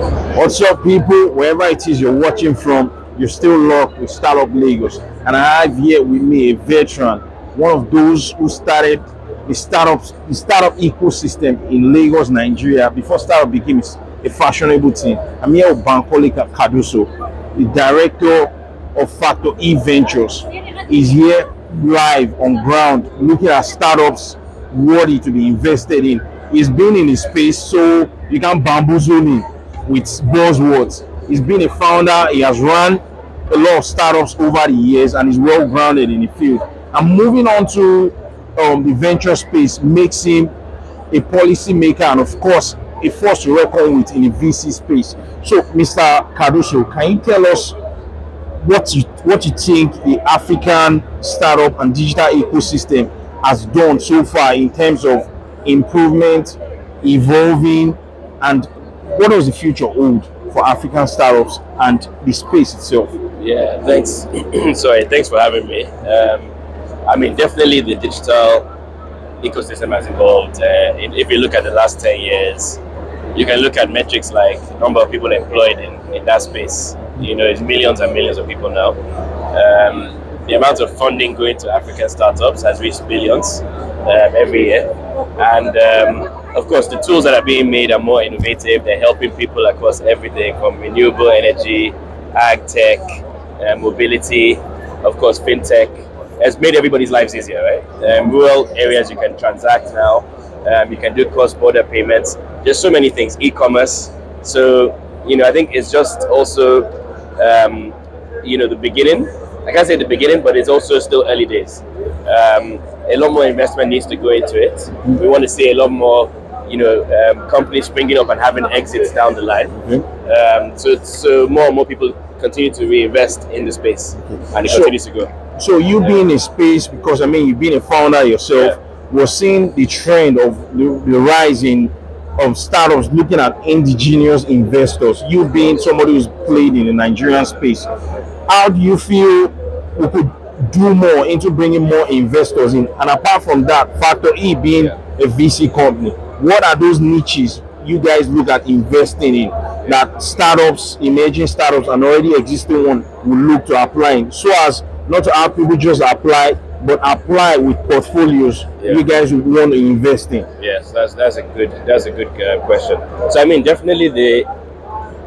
What's up, people? Wherever it is you're watching from, you're still locked with Startup Lagos. And I have here with me a veteran, one of those who started the startup ecosystem in Lagos, Nigeria, before startup became a fashionable thing. I'm here with Bankole Cardoso, the director of Factor E Ventures. He's here live on ground, looking at startups worthy to be invested in. He's been in the space, so you can bamboozle him with buzzwords. He's been a founder. He has run a lot of startups over the years and is well grounded in the field. And moving on to the venture space makes him a policy maker and, of course, a force to reckon with in the VC space. So, Mr. Cardoso, can you tell us what you think the African startup and digital ecosystem has done so far in terms of improvement, evolving, and what does the future hold for African startups and the space itself? Yeah, thanks. Sorry, thanks for having me. I mean, definitely the digital ecosystem has evolved. If you look at the last 10 years, you can look at metrics like number of people employed in that space. You know, it's millions and millions of people now. The amount of funding going to African startups has reached billions every year. And of course, the tools that are being made are more innovative. They're helping people across everything from renewable energy, ag tech, mobility, of course, fintech. It's made everybody's lives easier, right? Rural areas, you can transact now. You can do cross-border payments. There's so many things, e-commerce. So, you know, I think it's just also, you know, the beginning. I can't say the beginning, but it's also still early days. A lot more investment needs to go into it. We want to see a lot more, you know, companies springing up and having exits down the line. So more and more people continue to reinvest in the space, and it continues to grow. So you being in space, because I mean, you've been a founder yourself, we're seeing the trend of the rise in startups looking at indigenous investors. You being somebody who's played in the Nigerian space, how do you feel we could do more into bringing more investors in? And apart from that, Factor E being a VC company, what are those niches you guys look at investing in that startups, emerging startups, and already existing one will look to apply in, so as not to have people just apply, but apply with portfolios you guys would want to invest in? Yes, that's a good question. So I mean, definitely the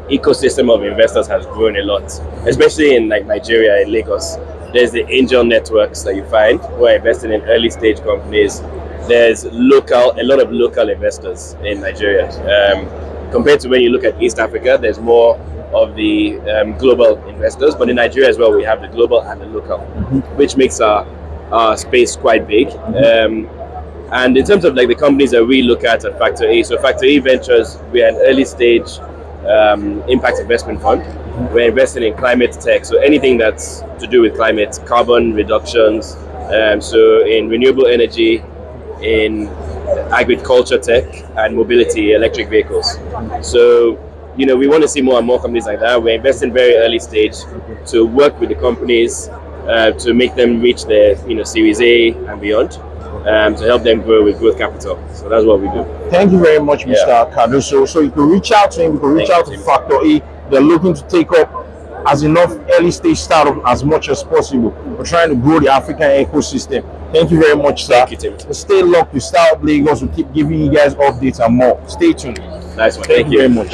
ecosystem of investors has grown a lot, especially in like Nigeria, in Lagos. There's the angel networks that you find who are investing in early stage companies. There's a lot of local investors in Nigeria. Compared to when you look at East Africa, there's more of the global investors, but in Nigeria as well, we have the global and the local, which makes our space quite big. And in terms of like the companies that we look at Factor E, so Factor E Ventures, we're an early stage impact investment fund. We're investing in climate tech, so anything that's to do with climate, carbon reductions, so in renewable energy, in agriculture tech, and mobility, electric vehicles. So, you know, we want to see more and more companies like that. We're investing very early stage to work with the companies to make them reach their, you know, Series A and beyond, to help them grow with growth capital. So that's what we do. Thank you very much, Mr. Cardoso. So you can reach out to him, you can reach out to Factor E. They're looking to take up as enough early stage startup as much as possible. We're trying to grow the African ecosystem. Thank you very much, sir. Thank you, Tim. Stay locked with Startup Lagos. We'll keep giving you guys updates and more. Stay tuned. Nice one. Thank you very much.